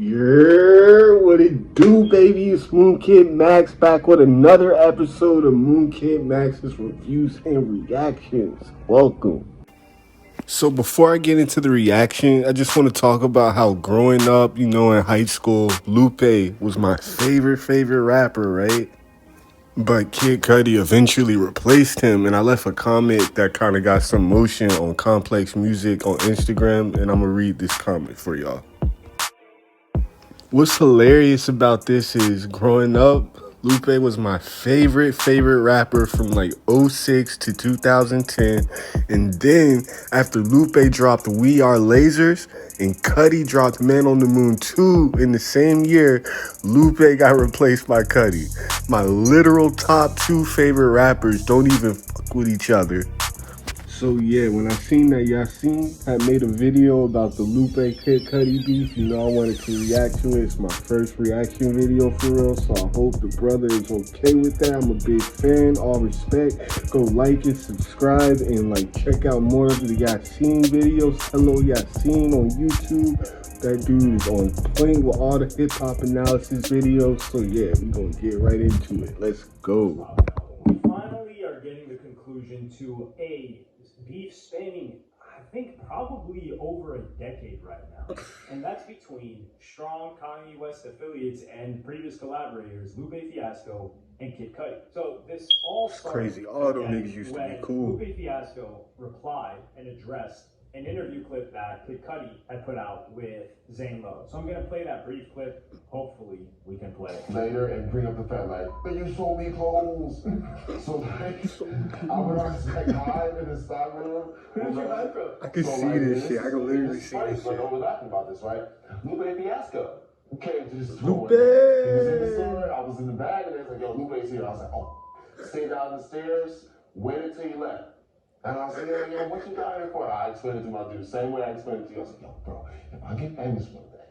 Yeah, what it do, baby? It's Moonkid Max back with another episode of Moonkid Max's reviews and reactions. Welcome. So before I get into the reaction, I just want to talk about how growing up, in high school, Lupe was my favorite rapper, right? But Kid Cudi eventually replaced him, and I left a comment that kind of got some motion on Complex Music on Instagram, and I'm gonna read this comment for y'all. What's hilarious about this is growing up, Lupe was my favorite rapper from like '06 to 2010. And then after Lupe dropped We Are Lasers and Cudi dropped Man on the Moon 2 in the same year, Lupe got replaced by Cudi. My literal top two favorite rappers don't even fuck with each other. So yeah, when I seen that Yasin had made a video about the Lupe Kid Cudi beef, I wanted to react to it. It's my first reaction video for real, so I hope the brother is okay with that. I'm a big fan, all respect. Go like it, subscribe, and check out more of the Yasin videos. Hello Yasin on YouTube. That dude is on point with all the hip-hop analysis videos. So yeah, we're gonna get right into it. Let's go. We finally are getting the conclusion to a beef spanning, I think, probably over a decade right now. And that's between strong Kanye West affiliates and previous collaborators, Lupe Fiasco and Kid Cudi. So this all started crazy. All them niggas used to be cool. Lupe Fiasco replied and addressed an interview clip that Kid Cudi had put out with Zane Lowe. So I'm going to play that brief clip. Hopefully we can play it later and bring up the fact but you sold me clothes. So I was hide in the stock room. Where's your hide from? I can see this shit. I can literally see this shit. We're laughing about this, right? Lupe Fiasco came to this store. Lupe! He was in the store. I was in the bag and they was like, yo, Lupe's here. I was like, oh. Stay down the stairs. Wait until you left. And I was like, yo, what you got here for? I explained it to my dude the same way I explained it to you. I was like, yo, bro, if I get famous one day,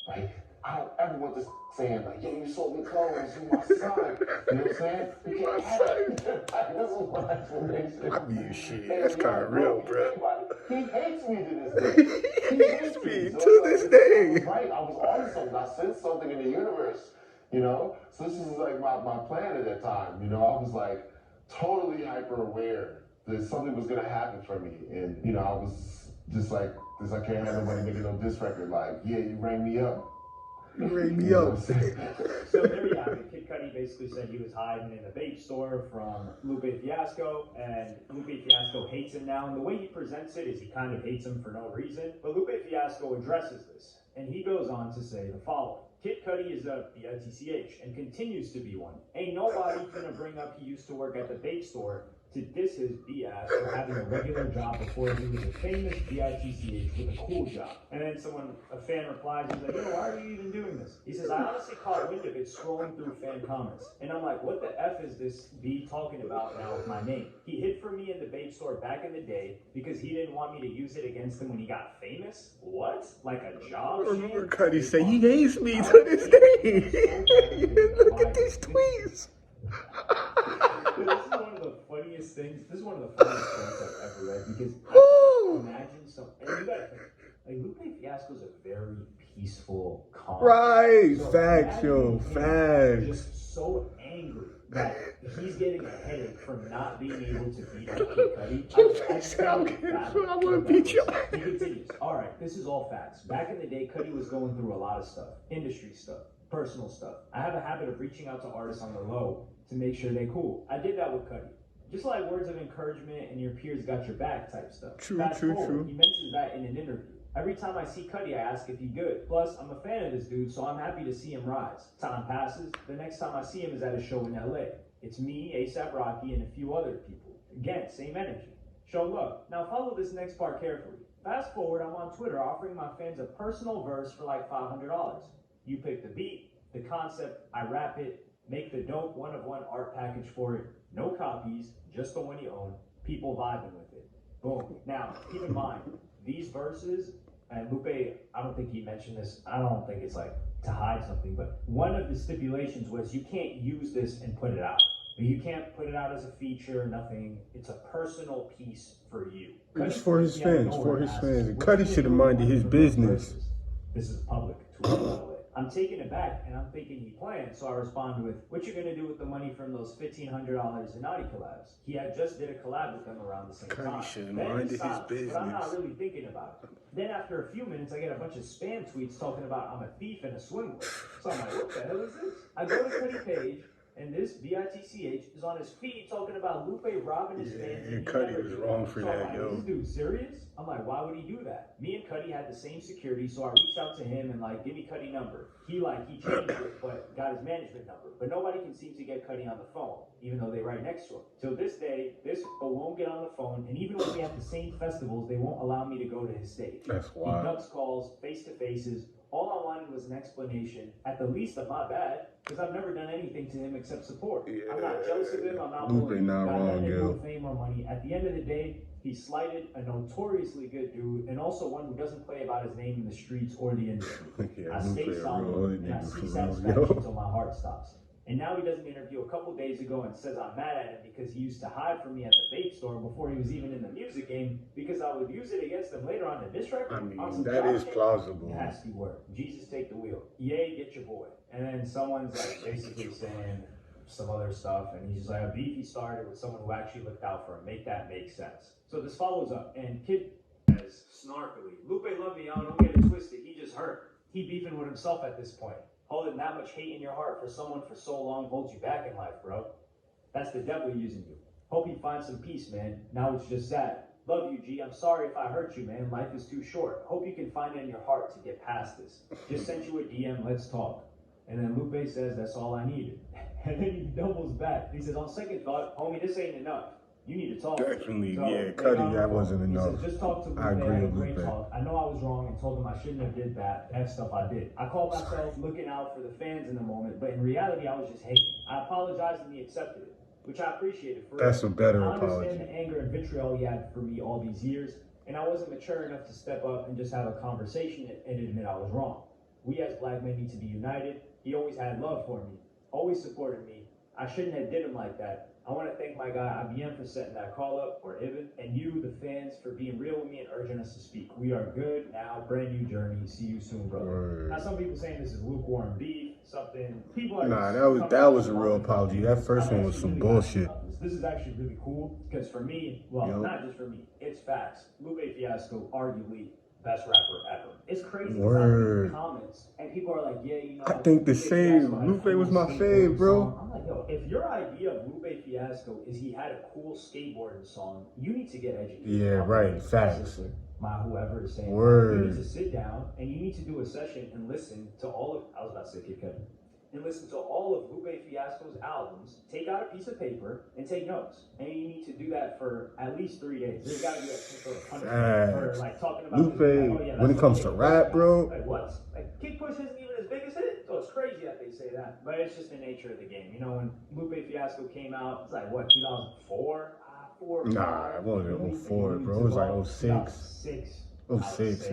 right? I don't ever want this saying yo, you sold me clothes, you my son. You know what I'm saying? You can't have it. This is my explanation. I mean, shit, that's kind of real, bro. He hates me to this day. He hates me to this day. Right, I was on something. I sensed something in the universe, So this is my plan at that time. I was totally hyper aware that something was gonna happen for me, and I was just like this. I can't have nobody making no diss record. Yeah, you rang me up. You rang me up. So there you have it. Kid Cudi basically said he was hiding in a vape store from Lupe Fiasco, and Lupe Fiasco hates him now. And the way he presents it is he kind of hates him for no reason. But Lupe Fiasco addresses this, and he goes on to say the following. Kid Cudi is a BITCH and continues to be one. Ain't nobody gonna bring up he used to work at the vape store to diss his BS for having a regular job before he was a famous BITCH with a cool job. And then a fan replies, he's like, yo, why are you even doing this? He says, I honestly caught wind of it scrolling through fan comments. And I'm like, what the F is this B talking about now with my name? He hid for me in the vape store back in the day because he didn't want me to use it against him when he got famous? What? Like a job? I remember Cudi say he hates me to this day. Look at these tweets. This is one of the funniest things I've ever read because I can imagine and you gotta think, Lupe Fiasco is a very peaceful, calm. Right, so facts, yo, facts. Just so angry that he's getting a headache from not being able to beat up Kid Cudi. I want to beat you. He continues. All right, this is all facts. Back in the day, Cudi was going through a lot of stuff, industry stuff, personal stuff. I have a habit of reaching out to artists on the low to make sure they're cool. I did that with Cudi. Just like words of encouragement and your peers got your back type stuff. True. He mentions that in an interview. Every time I see Cudi, I ask if he's good. Plus, I'm a fan of this dude, so I'm happy to see him rise. Time passes. The next time I see him is at a show in LA. It's me, A$AP Rocky, and a few other people. Again, same energy. Show love. Now follow this next part carefully. Fast forward, I'm on Twitter offering my fans a personal verse for $500. You pick the beat, the concept, I rap it, make the dope one-of-one art package for it. No copies, just the one you own. People vibing with it. Boom. Now, keep in mind, these verses, and Lupe, I don't think he mentioned this. I don't think it's to hide something, but one of the stipulations was you can't use this and put it out. You can't put it out as a feature, nothing. It's a personal piece for you. It's for his fans, And Cudi should have minded his business. This is public tool. I'm taken aback and I'm thinking he planned, so I respond with, what you gonna do with the money from those $1,500 in Naughty collabs? He had just did a collab with them around the same time. should have Then minded his silence, business. but I'm not really thinking about it. Then after a few minutes, I get a bunch of spam tweets talking about I'm a thief and a swindler. So I'm like, what the hell is this? I go to Cudi page, and this BITCH is on his feed talking about Lupe robbing his fans. And Cudi was wrong for that, like, yo. is this dude serious? I'm like, why would he do that? Me and Cudi had the same security, so I reached out to him and like, give me Cudi number. He changed it, but got his management number. But nobody can seem to get Cudi on the phone, even though they right next to him. Till this day, this won't get on the phone, and even when we have the same festivals, they won't allow me to go to his stage. That's wild. He ducks calls, face-to-faces. All I wanted was an explanation, at the least of my bad, because I've never done anything to him except support. Yeah. I'm not jealous of him. I'm not Lupe bullying. not Got wrong, nothing to do yo. with fame or money. At the end of the day, he slighted a notoriously good dude, and also one who doesn't play about his name in the streets or the industry. Yeah, I Lupe stay a real solid, hood and I nigga see for real, satisfaction yo. until my heart stops. And now he does an interview a couple days ago and says I'm mad at him because he used to hide from me at the vape store before he was even in the music game because I would use it against him later on the diss record. I mean, on some that trap is shit. plausible. Nasty word. Jesus, take the wheel. Yay, get your boy. And then someone's like basically saying some other stuff, and he's just like, a beef he started with someone who actually looked out for him. Make that make sense. So this follows up, and Kid says snarkily, Lupe love me, y'all, don't get it twisted. He just hurt. He beefing with himself at this point. Holding that much hate in your heart for someone for so long holds you back in life, bro. That's the devil using you. Hope you find some peace, man. Now it's just sad. Love you, G. I'm sorry if I hurt you, man. Life is too short. Hope you can find it in your heart to get past this. Just sent you a DM. Let's talk. And then Lupe says, that's all I needed. And then he doubles back. He says, on second thought, homie, this ain't enough. You need to talk. Definitely, So, yeah, Cudi, that wasn't he enough. says, just talk to Lupe. I agree with Great Lupe. talk. I know I was wrong and told him I shouldn't have did that stuff I did. I called myself looking out for the fans in the moment, but in reality, I was just hating. I apologized and he accepted it, which I appreciated. That's a better I understand apology. the anger and vitriol he had for me all these years, and I wasn't mature enough to step up and just have a conversation and admit I was wrong. We as black men need to be united. He always had love for me, always supported me. I shouldn't have did him like that. I want to thank my guy IBM for setting that call up, or Ibn, and you, the fans, for being real with me and urging us to speak. We are good now, brand new journey. See you soon, brother. Word. Now, some people saying this is lukewarm beef, something. People are Nah, just that was a real apology. That first one was some bullshit. This is actually really cool because for me, well, Yo. not just for me, it's facts. Lupe Fiasco, arguably best rapper ever. It's crazy. Word. I read comments and people are like, yeah, you know. I think the Lupe same. Fiasco had a Lupe cool was my skateboarding fave, bro. song. I'm like, yo, if your idea of Lupe Fiasco is he had a cool skateboarding song, you need to get educated. Yeah, right. Facts. My whoever is saying Word. that. You need to sit down and you need to do a session and listen to all of, I was about to say Kid Cudi, and listen to all of Lupe Fiasco's albums, take out a piece of paper and take notes. And you need to do that for at least 3 days. There's got to be like some sort of punishment for like talking about Lupe, this, like, oh, yeah, when it comes to rap, bro. Like what? Like Kid Push isn't even his biggest hit. So it's crazy that they say that. But it's just the nature of the game. You know, when Lupe Fiasco came out, it's like what, 2004? 4 or 5? Nah, it wasn't 04, bro. It was like 06. 06. 06.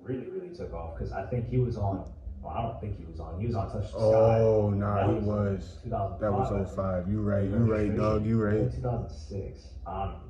Really took off because I think he was on. Well, I don't think he was on. He was on Touch the Sky. Oh, nah, That he was. 2005. That was 05. You right, dog. You right. 2006.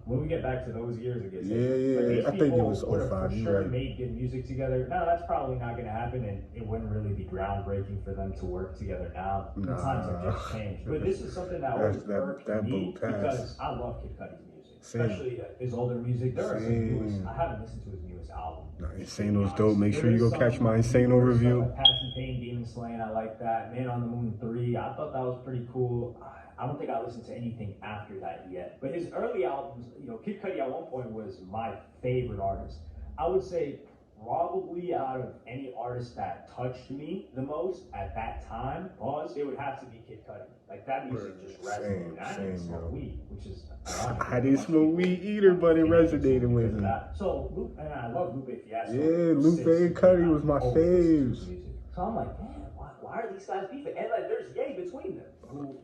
When we get back to those years, it gets Yeah. I think it was 05. You right. Made good music together. No, that's probably not going to happen, and it wouldn't really be groundbreaking for them to work together now. The times have just changed. But this is something that always irked me because I love Kid Cudi's music, especially his older music. There are some newest. I haven't listened to his newest album. Nah, Insano's dope. Make sure you go catch my Insano review. Like Passion, Pain, Demon Slaying, I like that. Man on the Moon 3, I thought that was pretty cool. I don't think I listened to anything after that yet. But his early albums, you know, Kid Cudi at one point was my favorite artist. I would say probably out of any artist that touched me the most at that time, it would have to be Kid Cudi. Like that music just resonated. I didn't smoke weed, which is ironic. I didn't smoke weed either, but it resonated with me. So Lupe, and I love Lupe Fiasco. Yeah, Lupe and Cudi was my faves. So I'm like, man, why are these guys beefing? And like, there's Ye between them.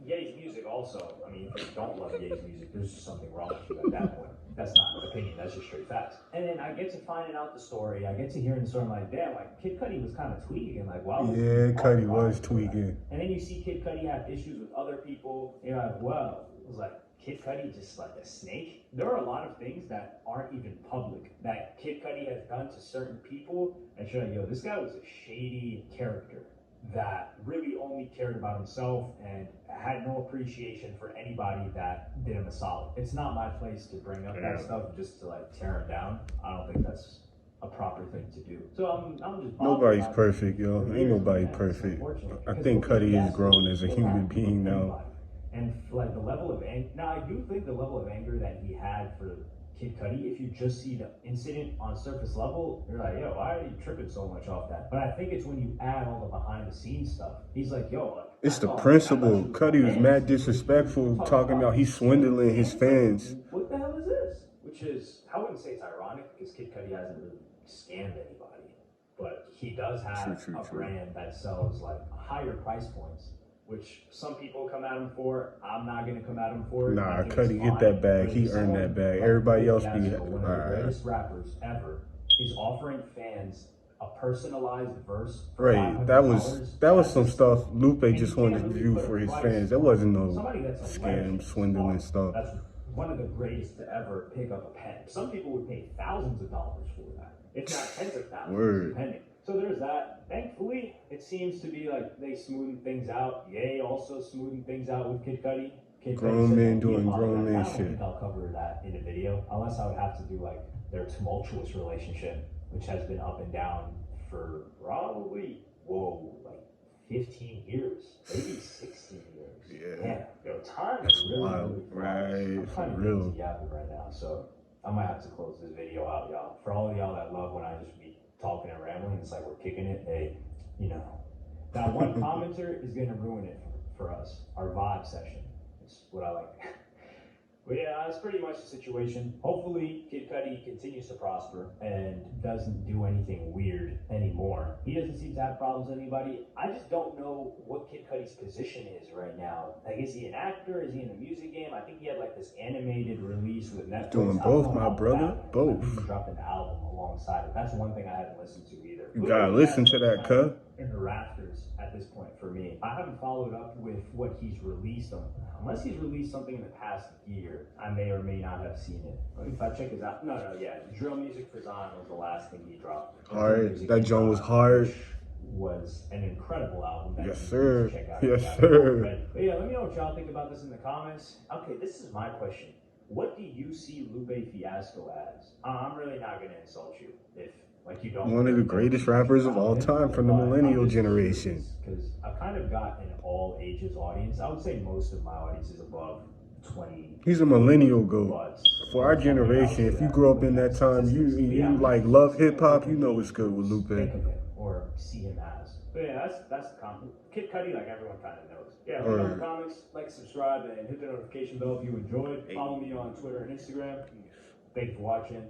Ye's music also, I mean, if you don't love Ye's music, there's just something wrong with you at that point. That's not an opinion, that's just straight facts. And then I get to finding out the story, I get to hearing the story, I'm like, damn, like, Kid Cudi was kind of tweaking, like, wow. Yeah, Cudi was tweaking. And then you see Kid Cudi have issues with other people, you're like, well, it was like, Kid Cudi just like a snake? There are a lot of things that aren't even public that Kid Cudi has done to certain people, and you're like, yo, this guy was a shady character. that really only cared about himself and had no appreciation for anybody that did him a solid. It's not my place to bring up that stuff just to like tear him down. I don't think that's a proper thing to do. So I'm just Nobody's perfect, yo. Ain't nobody perfect. I think Cudi is grown as a human being now. And like the level of anger, now I do think the level of anger that he had for Kid Cudi, if you just see the incident on surface level, you're like, yo, why are you tripping so much off that? But I think it's when you add all the behind the scenes stuff. He's like, yo, like, it's the principle. Cudi was mad disrespectful, talking about he's swindling his fans. What the hell is this? Which is, I wouldn't say it's ironic because Kid Cudi hasn't really scammed anybody, but he does have a brand that sells like higher price points, which some people come at him for. I'm not gonna come at him for it. Nah, Cudi get that bag. He earned that bag. Everybody else be one of the greatest rappers ever is offering fans a personalized verse. Right, that was some stuff Lupe just wanted to do for his fans. That wasn't no scam, swindling stuff. That's one of the greatest to ever pick up a pen. Some people would pay thousands of dollars for that, if not tens of thousands, depending. So there's that. Thankfully, it seems to be like they smoothen things out. Ye also smoothing things out with Kid Cudi. Grown men doing grown man shit. I don't think I'll cover that in a video, unless I would have to do like their tumultuous relationship, which has been up and down for probably, like 15 years, maybe 16 years. Yeah. Yo, time is really, wild, really right? I'm kind of real. yapping right now, so I might have to close this video out, y'all. For all of y'all that love when I just be talking and rambling, it's like we're kicking it. Hey, you know, that one commenter is gonna ruin it for us. Our vibe session. It's what I like. But yeah, that's pretty much the situation. Hopefully, Kid Cudi continues to prosper and doesn't do anything weird anymore. He doesn't seem to have problems with anybody. I just don't know what Kid Cudi's position is right now. Like, is he an actor? Is he in the music game? I think he had like this animated release with Netflix. Doing both, my brother. Both. He dropped an album alongside it. That's one thing I haven't listened to either. You gotta listen to that, cuz. In the rafters at this point for me. I haven't followed up with what he's released on. Unless he's released something in the past year, I may or may not have seen it. If I check his out, Drill Music for Zion was the last thing he dropped. Hard. That joint was hard. Was an incredible album. Yes, sir. Yes, sir. But yeah, let me know what y'all think about this in the comments. Okay, this is my question. What do you see Lupe Fiasco as? I'm really not gonna insult you if like you don't. One of the greatest rappers of all time from the millennial generation. Because I've kind of got an all ages audience. I would say most of my audience is above 20. He's a millennial goat. For our generation, if you grew up in that time, you like love hip hop, you know it's good with Lupe. Think of him or see him as. But yeah, that's the comment. Kid Cudi, like everyone kind of knows. Yeah, leave in the comments, like, subscribe, and hit the notification bell if you enjoyed. Follow me on Twitter and Instagram. Thank you for watching.